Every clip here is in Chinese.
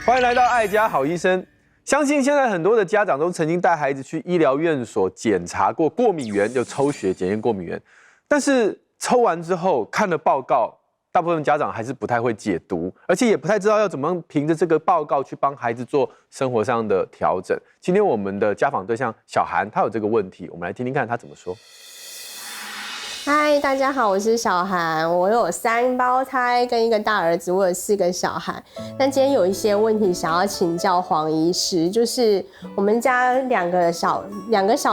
欢迎来到爱家好医生。相信现在很多的家长都曾经带孩子去医疗院所检查过过敏原，就抽血检验过敏原。但是抽完之后看了报告，大部分家长还是不太会解读，而且也不太知道要怎么凭着这个报告去帮孩子做生活上的调整。今天我们的家访对象小韩，他有这个问题，我们来听听看他怎么说。嗨，大家好，我是小韩，我有3胞胎跟1个大儿子，我有4个小孩。但今天有一些问题想要请教黄医师，就是我们家两个小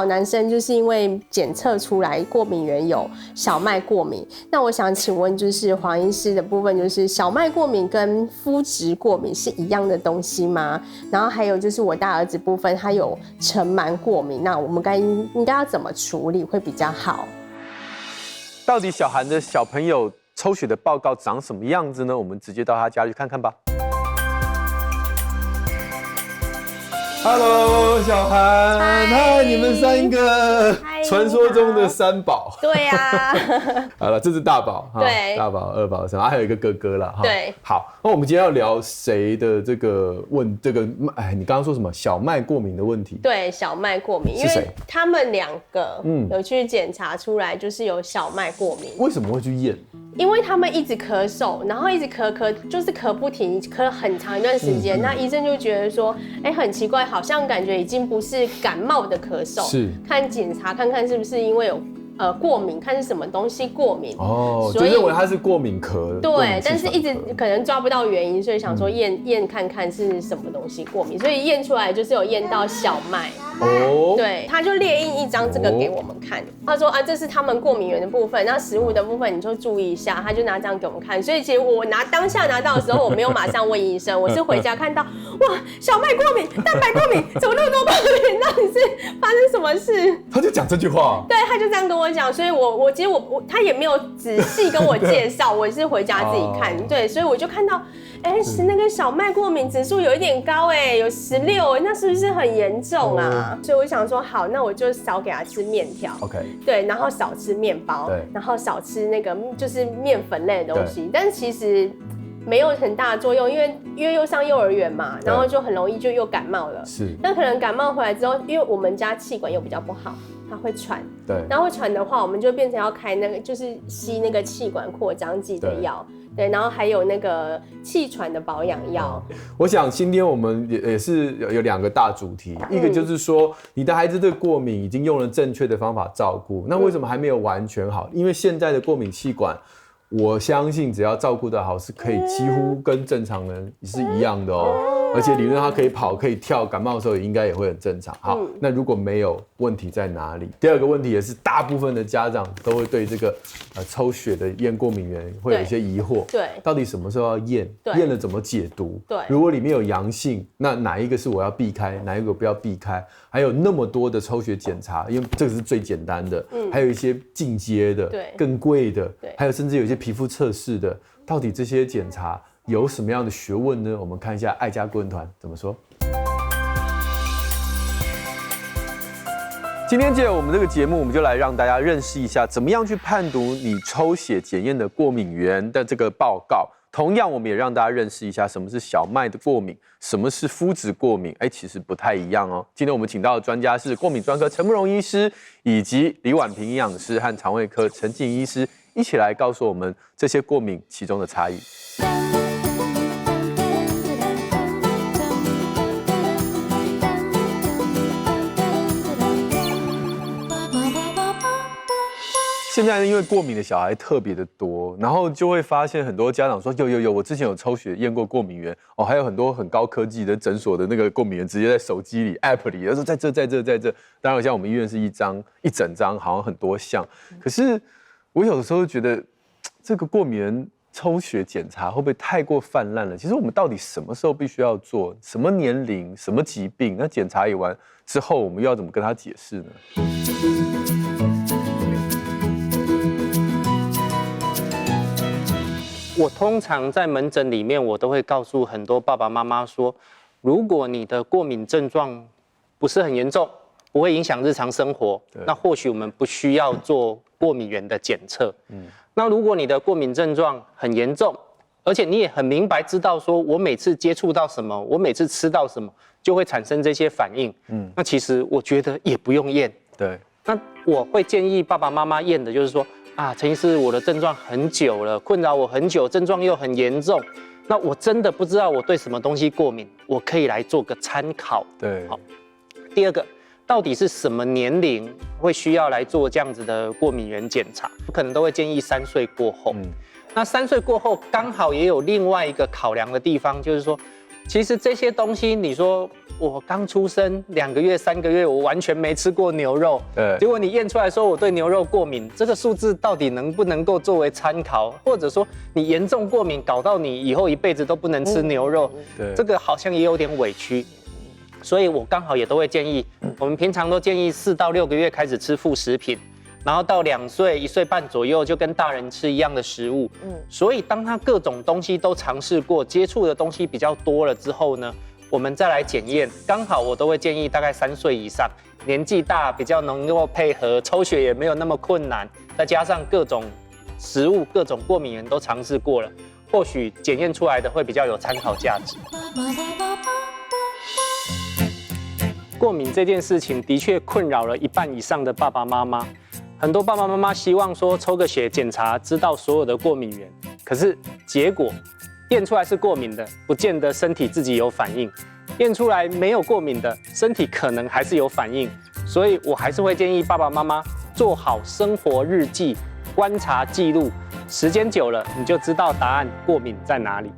男生，就是因为检测出来过敏原有小麦过敏。那我想请问，就是黄医师的部分，就是小麦过敏跟肤质过敏是一样的东西吗？然后还有就是我大儿子部分，他有尘螨过敏，那我们应该要怎么处理会比较好？到底小韩的小朋友抽血的报告长什么样子呢？我们直接到他家里看看吧。Hello， 小韩，嗨，你们3个，传说中的3宝。对呀。好了，这是大宝，对，大宝、2宝、3宝，还有一个哥哥啦。对，好，那我们今天要聊谁的这个你刚刚说什么小麦过敏的问题？对，小麦过敏，因为他们2个有去检查出来，就是有小麦过敏。为什么会去验？因为他们一直咳嗽，然后一直咳，就是咳不停，咳很长一段时间。那医生就觉得说，很奇怪，好像感觉已经不是感冒的咳嗽，是看检查看看是不是因为有过敏，看是什么东西过敏哦，就认为他是过敏咳。对，但是一直可能抓不到原因，所以想说验看看是什么东西过敏，所以验出来就是有验到小麦。哦，对，他就列印一张这个给我们看，他说这是他们过敏源的部分，那食物的部分你就注意一下，他就拿这样给我们看。所以其实我当下拿到的时候，我没有马上问医生，我是回家看到哇，小麦过敏、蛋白过敏，怎么那么多过敏？到底是发生什么事？他就讲这句话，对，他就这样跟我讲，所以我其实他也没有仔细跟我介绍，我是回家自己看，对，所以我就看到。是那个小麦过敏指数有一点高有16那是不是很严重啊？所以我想说好，那我就少给他吃面条 ，OK， 对，然后少吃面包，然后少吃那个就是面粉类的东西，但是其实没有很大的作用，因为又上幼儿园嘛，然后就很容易就又感冒了。是，那可能感冒回来之后，因为我们家气管又比较不好，他会喘，对，然后会喘的话，我们就变成要开那个就是吸那个气管扩张剂的药。对，然后还有那个气喘的保养药。我想今天我们也是有2个大主题，一个就是说你的孩子对过敏已经用了正确的方法照顾，那为什么还没有完全好？因为现在的过敏气管，我相信只要照顾得好，是可以几乎跟正常人是一样的哦。而且理论上他可以跑可以跳，感冒的时候应该也会很正常。好，那如果没有，问题在哪里？第2个问题也是大部分的家长都会对这个抽血的验过敏原会有一些疑惑。对，到底什么时候要验？验了怎么解读？对，如果里面有阳性，那哪一个是我要避开，哪一个不要避开？还有那么多的抽血检查，因为这个是最简单的，还有一些进阶的，更贵的，还有甚至有一些皮肤测试的，到底这些检查有什么样的学问呢？我们看一下爱家顾问团怎么说。今天借我们这个节目，我们就来让大家认识一下，怎么样去判读你抽血检验的过敏原的这个报告。同样，我们也让大家认识一下什么是小麦的过敏，什么是肤质过敏。其实不太一样哦。今天我们请到的专家是过敏专科陈慕容医师，以及李婉萍营养师和肠胃科陈静医师，一起来告诉我们这些过敏其中的差异。现在因为过敏的小孩特别的多，然后就会发现很多家长说有，我之前有抽血验过过敏原哦，还有很多很高科技的诊所的那个过敏原直接在手机里 App 里，说在这。当然像我们医院是一整张，好像很多项。可是我有的时候觉得这个过敏原抽血检查会不会太过泛滥了？其实我们到底什么时候必须要做？什么年龄、什么疾病？那检查完之后，我们又要怎么跟他解释呢？我通常在门诊里面，我都会告诉很多爸爸妈妈说，如果你的过敏症状不是很严重，不会影响日常生活，那或许我们不需要做过敏原的检测。那如果你的过敏症状很严重，而且你也很明白知道说，我每次接触到什么，我每次吃到什么，就会产生这些反应。那其实我觉得也不用验。对，那我会建议爸爸妈妈验的就是说，陈医师，我的症状很久了，困扰我很久，症状又很严重，那我真的不知道我对什么东西过敏，我可以来做个参考。对，好。第二个，到底是什么年龄会需要来做这样子的过敏原检查？可能都会建议3岁过后。那3岁过后刚好也有另外一个考量的地方，就是说，其实这些东西，你说我刚出生2个月、3个月，我完全没吃过牛肉，结果你验出来说我对牛肉过敏，这个数字到底能不能够作为参考？或者说你严重过敏，搞到你以后一辈子都不能吃牛肉，这个好像也有点委屈。所以我刚好也都会建议，我们平常都建议4到6个月开始吃副食品，然后到2岁、1岁半左右就跟大人吃一样的食物。所以当他各种东西都尝试过，接触的东西比较多了之后呢，我们再来检验。刚好我都会建议大概3岁以上，年纪大比较能够配合，抽血也没有那么困难，再加上各种食物、各种过敏原都尝试过了，或许检验出来的会比较有参考价值。过敏这件事情的确困扰了1半以上的爸爸妈妈。很多爸爸妈妈希望说抽个血检查知道所有的过敏源，可是结果验出来是过敏的，不见得身体自己有反应；验出来没有过敏的，身体可能还是有反应。所以我还是会建议爸爸妈妈做好生活日记，观察记录，时间久了你就知道答案，过敏在哪里。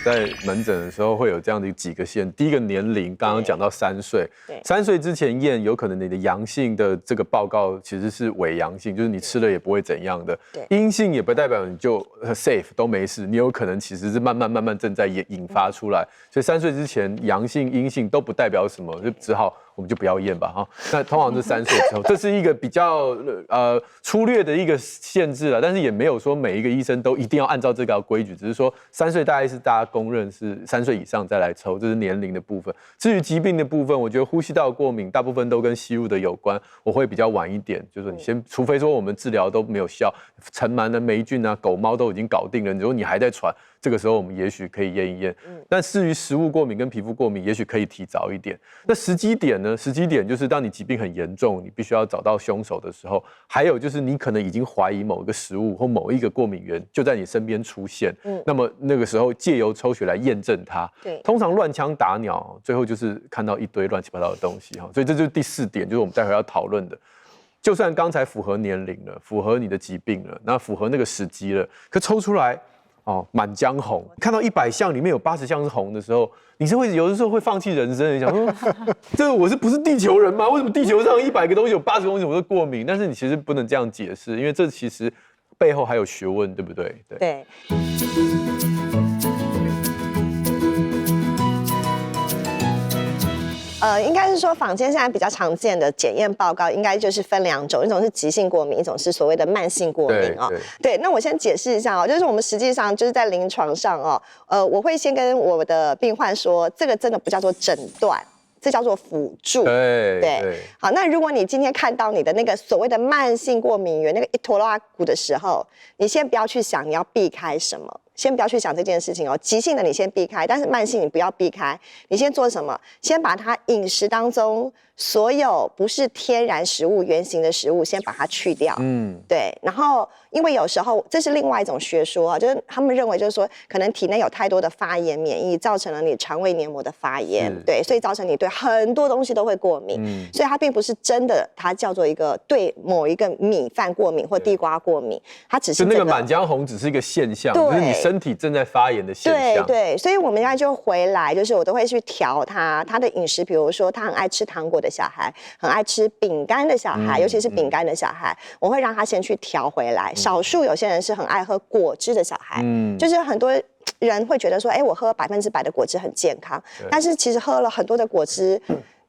在门诊的时候会有这样的几个线，第一个年龄刚刚讲到3岁，3岁之前验有可能你的阳性的这个报告其实是伪阳性，就是你吃了也不会怎样的，阴性也不代表你就 safe 都没事，你有可能其实是慢慢正在引发出来，所以3岁之前阳性阴性都不代表什么，就只好我们就不要验吧哈。那通常是3岁之后，这是一个比较粗略的一个限制了，但是也没有说每一个医生都一定要按照这个规矩，只是说3岁大概是大家公认是3岁以上再来抽，这是年龄的部分。至于疾病的部分，我觉得呼吸道过敏大部分都跟吸入的有关，我会比较晚一点，就是说你先，除非说我们治疗都没有效，尘螨的霉菌啊、狗猫都已经搞定了，如果你还在喘，这个时候我们也许可以验一验。但至于食物过敏跟皮肤过敏，也许可以提早一点。那时机点呢？时机点就是当你疾病很严重，你必须要找到凶手的时候，还有就是你可能已经怀疑某一个食物或某一个过敏源就在你身边出现，那么那个时候借由抽血来验证它。通常乱枪打鸟，最后就是看到一堆乱七八糟的东西哈。所以这就是第4点，就是我们待会要讨论的。就算刚才符合年龄了，符合你的疾病了，那符合那个时机了，可抽出来满江红，看到100项里面有80项是红的时候，你是会有的时候会放弃人生，你想说，这我不是地球人吗？为什么地球上100个东西有80个东西我是过敏？但是你其实不能这样解释，因为这其实背后还有学问，对不对？对。应该是说坊间现在比较常见的检验报告，应该就是分2种，一种是急性过敏，一种是所谓的慢性过敏哦。对，那我先解释一下哦，就是我们实际上就是在临床上哦，我会先跟我的病患说，这个真的不叫做诊断。这叫做辅助，对。好，那如果你今天看到你的那个所谓的慢性过敏源那个一坨拉骨的时候，你先不要去想你要避开什么，先不要去想这件事情哦。急性的你先避开，但是慢性你不要避开，你先做什么？先把它饮食当中所有不是天然食物、原型的食物，先把它去掉。对。然后，因为有时候这是另外一种学说啊，就是他们认为就是说，可能体内有太多的发炎免疫，造成了你肠胃黏膜的发炎，对，所以造成你对很多东西都会过敏。所以它并不是真的，它叫做一个对某一个米饭过敏或地瓜过敏，它只是就那个满江红只是一个现象，就是你身体正在发炎的现象。对，所以我们现在就回来，就是我都会去调他的饮食，比如说他很爱吃糖果的小孩，很爱吃饼干的小孩，尤其是饼干的小孩，我会让他先去调回来。少数有些人是很爱喝果汁的小孩，就是很多人会觉得说，我喝100%的果汁很健康，但是其实喝了很多的果汁。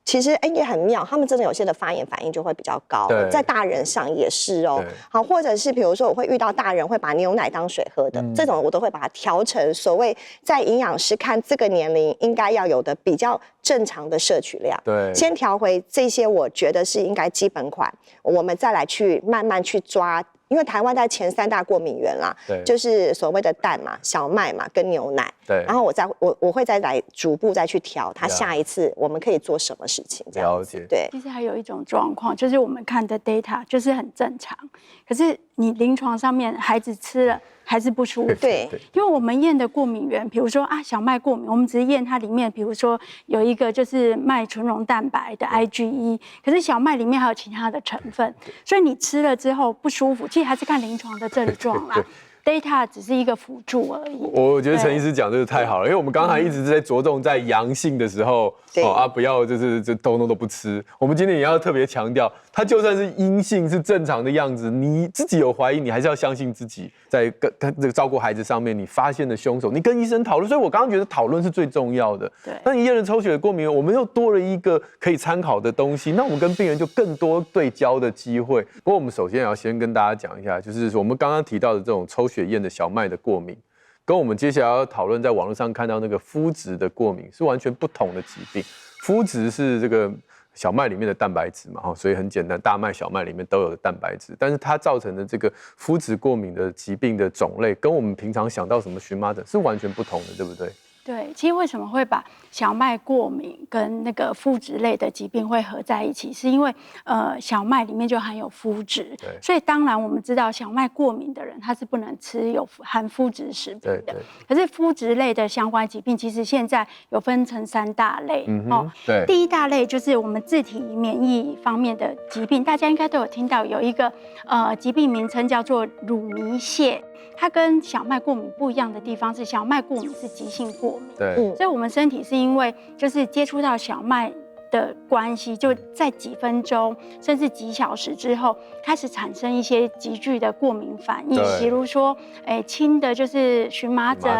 其实也很妙，他们真的有些的发炎反应就会比较高，在大人上也是哦。好，或者是比如说我会遇到大人会把牛奶当水喝的，这种我都会把它调成所谓在营养师看这个年龄应该要有的比较正常的摄取量。对，先调回这些，我觉得是应该基本款，我们再来去慢慢去抓。因为台湾在前3大过敏源啦，就是所谓的蛋嘛、小麦嘛跟牛奶。对，然后我会再来逐步再去调，它下一次我们可以做什么事情这样子。对，其实还有一种状况，就是我们看的 data 就是很正常，可是你临床上面孩子吃了还是不舒服。对，因为我们验的过敏源，比如说小麦过敏，我们只是验它里面，比如说有一个就是麦醇溶蛋白的 IgE， 可是小麦里面还有其他的成分，所以你吃了之后不舒服，其实还是看临床的症状啦。data 只是一个辅助而已。我觉得陈医师讲这个太好了，因为我们刚才一直在着重在阳性的时候，不要就是通通都不吃。我们今天也要特别强调，它就算是阴性是正常的样子，你自己有怀疑，你还是要相信自己，在跟这个照顾孩子上面，你发现了凶手，你跟医生讨论。所以我刚刚觉得讨论是最重要的。对。那你验人抽血的过敏源，我们又多了一个可以参考的东西，那我们跟病人就更多对焦的机会。不过我们首先要先跟大家讲一下，就是我们刚刚提到的这种抽血验的小麦的过敏，跟我们接下来要讨论在网络上看到那个麸质的过敏是完全不同的疾病。麸质是这个小麦里面的蛋白质嘛，所以很简单，大麦、小麦里面都有的蛋白质，但是它造成的这个麸质过敏的疾病的种类，跟我们平常想到什么荨麻疹是完全不同的，对不对？对，其实为什么会把小麦过敏跟那个麸质类的疾病会合在一起，是因为小麦里面就含有麸质，所以当然我们知道小麦过敏的人他是不能吃有含麸质食品的。可是麸质类的相关疾病，其实现在有分成3大类。第一大类就是我们自体免疫方面的疾病，大家应该都有听到有一个疾病名称叫做乳糜泻。它跟小麦过敏不一样的地方是，小麦过敏是急性过敏，所以我们身体是因为就是接触到小麦的关系，就在几分钟甚至几小时之后，开始产生一些急剧的过敏反应，比如说，轻的就是荨麻疹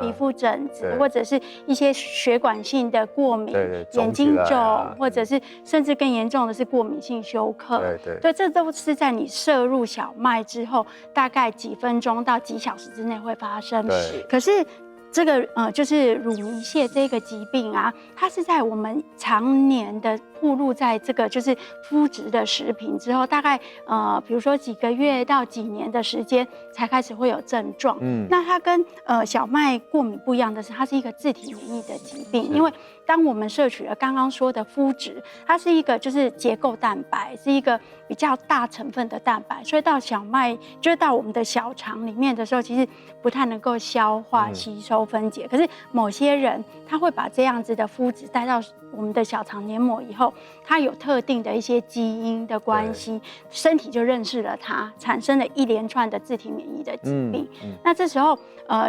皮肤疹子，或者是一些血管性的过敏，眼睛肿，或者是甚至更严重的是过敏性休克。对，这都是在你摄入小麦之后，大概几分钟到几小时之内会发生。可是这个就是乳糜泻这个疾病啊，它是在我们常年的暴露在这个就是麸质的食品之后，大概比如说几个月到几年的时间才开始会有症状。那它跟小麦过敏不一样的是，它是一个自体免疫的疾病，因为当我们摄取了刚刚说的麸质，它是一个就是结构蛋白，是一个比较大成分的蛋白，所以到小麦就是到我们的小肠里面的时候，其实不太能够消化吸收分解。可是某些人他会把这样子的麸质带到我们的小肠黏膜以后，它有特定的一些基因的关系，身体就认识了它，产生了一连串的自体免疫的疾病。那这时候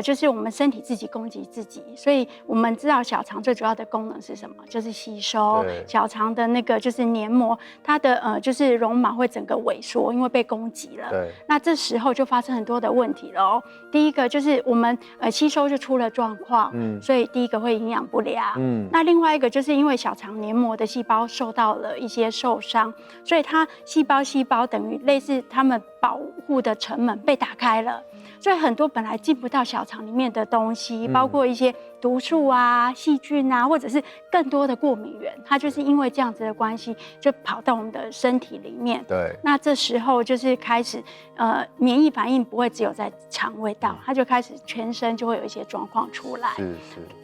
就是我们身体自己攻击自己，所以我们知道小肠最主要的功能是什么？就是吸收。小肠的那个就是黏膜，它的就是绒毛会整个萎缩，因为被攻击了。那这时候就发生很多的问题了哦。第一个就是我们吸收就出了状况，所以第一个会营养不良。那另外一个就是因为小肠黏膜的细胞受到了一些受伤，所以它细胞等于类似它们保护的城门被打开了，所以很多本来进不到小肠里面的东西，包括一些毒素啊、细菌啊，或者是更多的过敏源，它就是因为这样子的关系，就跑到我们的身体里面。对，那这时候就是开始，免疫反应不会只有在肠胃道，它就开始全身就会有一些状况出来。是。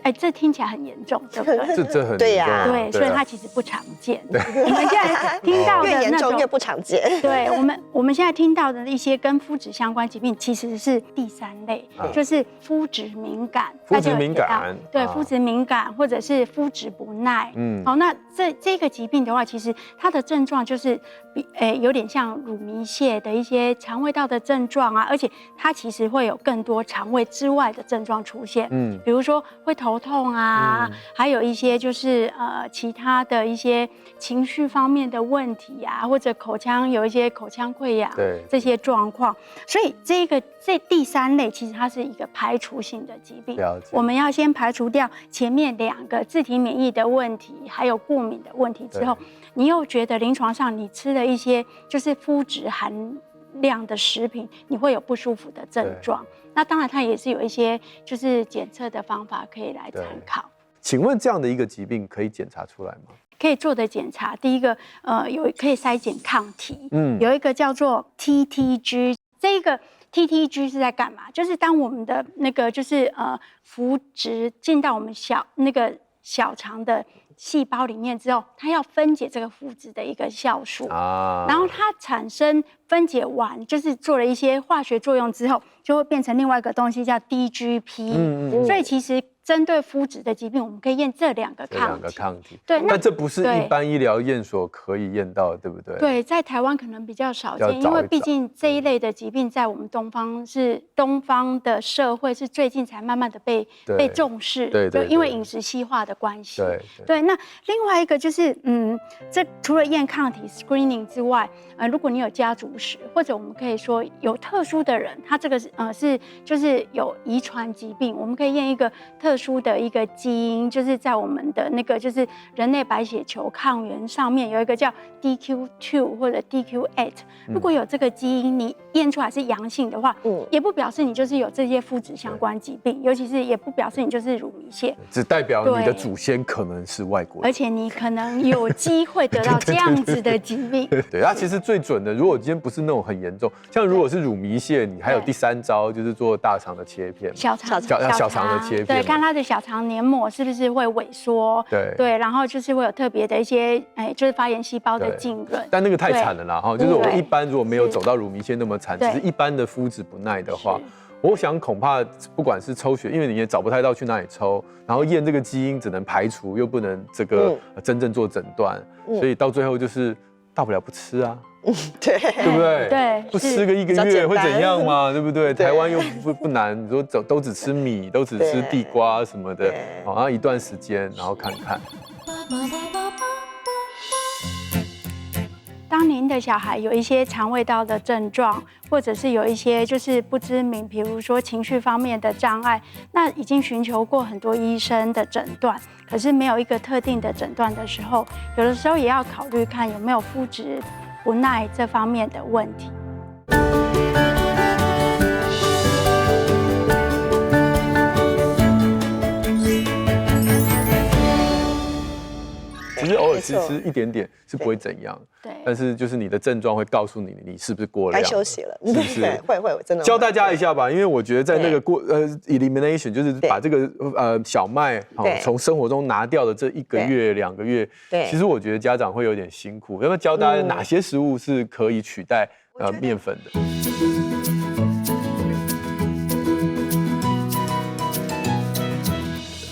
哎，这听起来很严重，对不对？这很对呀，对，所以它其实不常见。我们现在听到的越严重越不常见。对我们现在听到的一些跟肤质相关疾病，其实是第3类，就是肤质敏感。肤质敏感，对，肤质敏感或者是肤质不耐。好，那这个疾病的话，其实它的症状就是有点像乳糜泻的一些肠胃道的症状啊，而且它其实会有更多肠胃之外的症状出现。比如说会头痛啊，还有一些就是其他的一些情绪方面的问题啊，或者有一些口腔溃疡，这些状况。所以这第3类其实它是一个排除性的疾病。我们要先排除掉前面2个自体免疫的问题，还有过敏的问题之后，你又觉得临床上你吃了一些就是肤质含量的食品，你会有不舒服的症状。那当然它也是有一些就是检测的方法可以来参考。请问这样的一个疾病可以检查出来吗？可以做的检查，第一个可以筛检抗体，有一个叫做 TTG， 这个 TTG 是在干嘛？就是当我们的那个就是麸质进到我们小肠的细胞里面之后，它要分解这个麸质的一个酵素然后它产生分解完，就是做了一些化学作用之后，就会变成另外一个东西叫 DGP。所以其实针对肤质的疾病，我们可以验这2个抗体。对，但这不是一般医疗验所可以验到的，对不对？对，在台湾可能比较少见，因为毕竟这一类的疾病在我们东方的社会是最近才慢慢的被重视，就因为饮食西化的关系。对，那另外一个就是，这除了验抗体 screening 之外，如果你有家族史，或者我们可以说有特殊的人，他这个就是有遗传疾病，我们可以验一个特殊的一个基因，就是在我们的那个就是人类白血球抗原上面有一个叫 DQ2 或者 DQ8。如果有这个基因，你验出来是阳性的话，也不表示你就是有这些肤质相关疾病，尤其是也不表示你就是乳糜泻，只代表你的祖先可能是外国人，而且你可能有机会得到这样子的疾病。对，它其实最准的，如果今天不是那种很严重，像如果是乳糜泻，你还有第3招，就是做大肠的切片，小肠的切片，对，看它的小肠黏膜是不是会萎缩，对，然后就是会有特别的一些就是发炎细胞的浸润。但那个太惨了啦，就是我们一般如果没有走到乳糜泻那么惨，只是一般的肤质不耐的话，我想恐怕不管是抽血，因为你也找不太到去哪里抽，然后验这个基因只能排除，又不能这个真正做诊断，所以到最后就是大不了不吃啊。对不对？对，不吃个1个月会怎样嘛？对不对？台湾又不难，你说都只吃米，都只吃地瓜什么的，然后一段时间，然后看看。当您的小孩有一些肠胃道的症状，或者是有一些就是不知名，比如说情绪方面的障碍，那已经寻求过很多医生的诊断，可是没有一个特定的诊断的时候，有的时候也要考虑看有没有肤质不耐这方面的问题。其实偶尔吃一点点是不会怎样，对。但是就是你的症状会告诉你是不是过量，该休息了，是不是？会真的教大家一下吧，因为我觉得在那个elimination 就是把这个小麦从生活中拿掉的这1个月2个月，其实我觉得家长会有点辛苦。要不要教大家哪些食物是可以取代面粉的？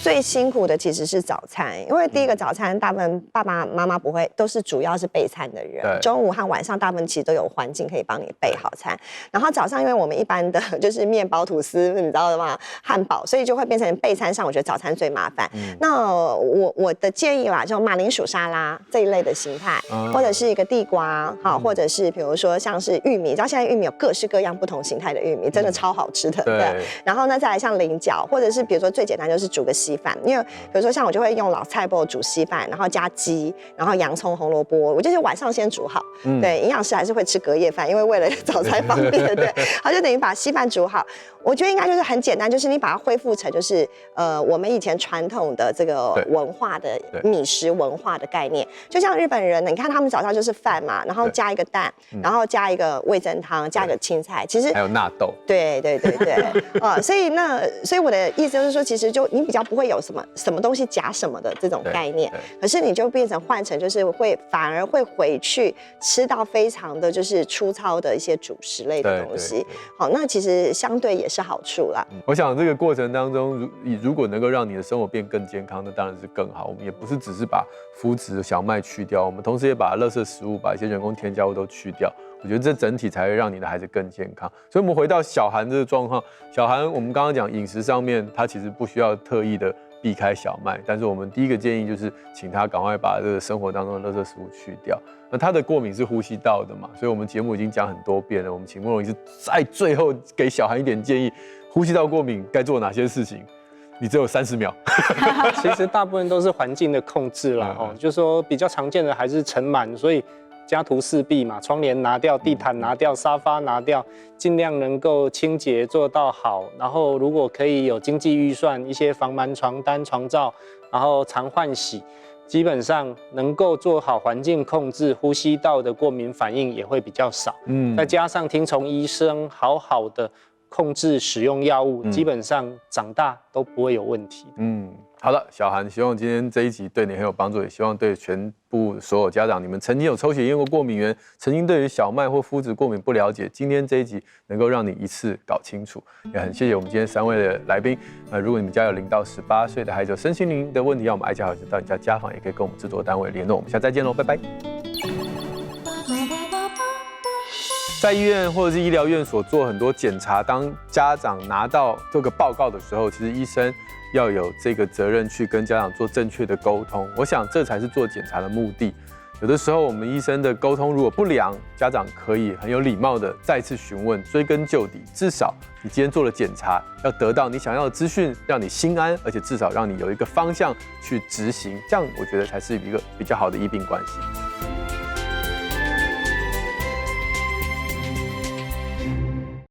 最辛苦的其实是早餐，因为第一个早餐大部分爸爸妈妈不会，都是主要是备餐的人。中午和晚上大部分其实都有环境可以帮你备好餐。然后早上因为我们一般的就是面包、吐司，你知道吗？汉堡，所以就会变成备餐上，我觉得早餐最麻烦。那我的建议啦，就马铃薯沙拉这一类的形态，或者是一个地瓜，好，或者是比如说像是玉米，你知道现在玉米有各式各样不同形态的玉米，真的超好吃的。对。然后呢，再来像菱角，或者是比如说最简单就是煮个稀饭，因为比如说像我就会用老菜脯煮稀饭，然后加鸡，然后洋葱、红萝卜，我就是晚上先煮好。对，营养师还是会吃隔夜饭，因为为了早餐方便，对，他就等于把稀饭煮好。我觉得应该就是很简单，就是你把它恢复成就是我们以前传统的这个文化的米食文化的概念，就像日本人，你看他们早上就是饭嘛，然后加一个蛋，然后加一个味噌汤，加一个青菜，其实还有纳豆。对所以我的意思就是说，其实就你比较不会有什么东西夹什么的这种概念，可是你就变成换成就是反而会回去吃到非常的就是粗糙的一些主食类的东西。好，那其实相对也是好处啦。我想这个过程当中，如果能够让你的生活变更健康，那当然是更好。我们也不是只是把麸质、小麦去掉，我们同时也把垃圾食物、把一些人工添加物都去掉。我觉得这整体才会让你的孩子更健康。所以，我们回到小韩这个状况，小韩我们刚刚讲饮食上面，他其实不需要特意的避开小麦，但是我们第一个建议就是请他赶快把这个生活当中的垃圾食物去掉。那他的过敏是呼吸道的嘛，所以我们节目已经讲很多遍了。我们请慕容医师在最后给小韩一点建议，呼吸道过敏该做哪些事情？你只有30秒。其实大部分都是环境的控制啦，就是说比较常见的还是尘螨，所以家徒四壁嘛，窗帘拿掉，地毯拿掉，沙发拿掉，尽量能够清洁做到好。然后如果可以有经济预算，一些防螨床单、床罩，然后常换洗，基本上能够做好环境控制，呼吸道的过敏反应也会比较少。再加上听从医生，好好的控制使用药物，基本上长大都不会有问题。好的，小韩，希望今天这一集对你很有帮助，也希望对全部所有家长，你们曾经有抽血验过过敏源，曾经对于小麦或麸质过敏不了解，今天这一集能够让你一次搞清楚。也很谢谢我们今天3位的来宾。如果你们家有0到18岁的孩子有身心灵的问题，要我们爱家好医生到你家家访，也可以跟我们制作单位联络。我们下次再见喽，拜拜。在医院或者是医疗院所做很多检查，当家长拿到这个报告的时候，其实医生要有这个责任去跟家长做正确的沟通。我想这才是做检查的目的。有的时候我们医生的沟通如果不良，家长可以很有礼貌的再次询问，追根究底。至少你今天做了检查，要得到你想要的资讯，让你心安，而且至少让你有一个方向去执行，这样我觉得才是一个比较好的医病关系。